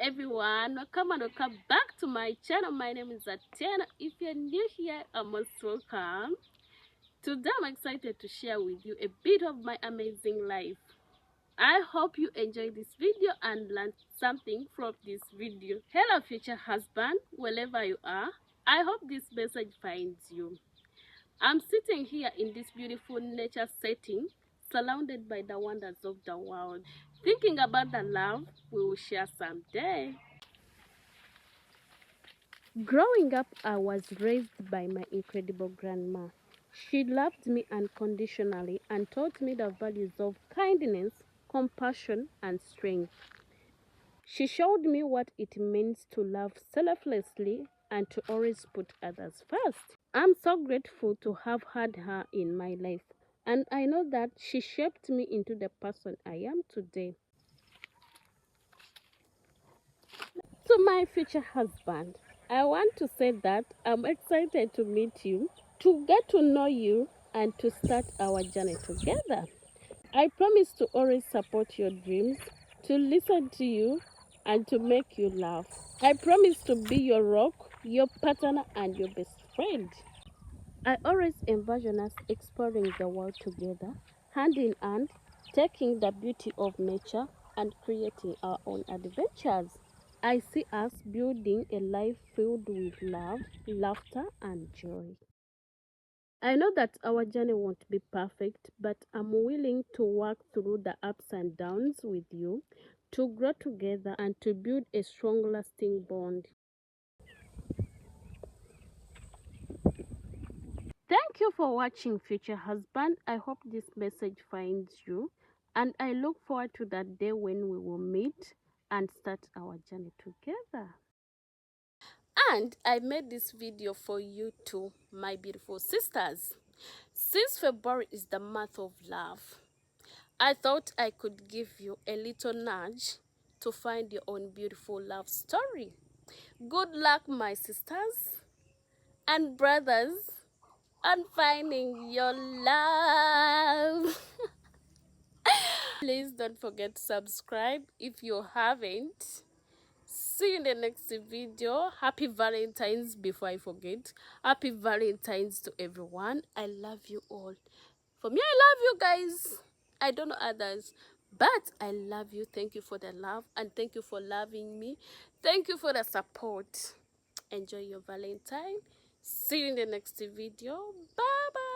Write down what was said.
everyone, welcome back to my channel. My name is Atiana. If you're new here, I'm most welcome. Today I'm excited to share with you a bit of my amazing life. I hope you enjoy this video and learn something from this video. Hello future husband, wherever you are, I hope this message finds you. I'm sitting here in this beautiful nature setting, surrounded by the wonders of the world, thinking about the love we will share someday. Growing up, I was raised by my incredible grandma. She loved me unconditionally and taught me the values of kindness, compassion, and strength. She showed me what it means to love selflessly and to always put others first. I'm so grateful to have had her in my life, and I know that she shaped me into the person I am today. To my future husband, I want to say that I'm excited to meet you, to get to know you, and to start our journey together. I promise to always support your dreams, to listen to you, and to make you laugh. I promise to be your rock, your partner, and your best friend. I always envision us exploring the world together, hand in hand, taking the beauty of nature and creating our own adventures. I see us building a life filled with love, laughter, and joy. I know that our journey won't be perfect, but I'm willing to work through the ups and downs with you, to grow together and to build a strong, lasting bond. Thank you for watching, future husband. I hope this message finds you, and I look forward to that day when we will meet and start our journey together. And I made this video for you too, my beautiful sisters. Since February is the month of love, I thought I could give you a little nudge to find your own beautiful love story. Good luck, my sisters and brothers, on finding your love. Please don't forget to subscribe if you haven't. See you in the next video. Happy Valentine's. Before I forget, happy Valentine's to everyone. I love you all. For me, I love you guys. I don't know others, but I love you. Thank you for the love, and thank you for loving me. Thank you for the support. Enjoy your Valentine. See you in the next video. Bye bye.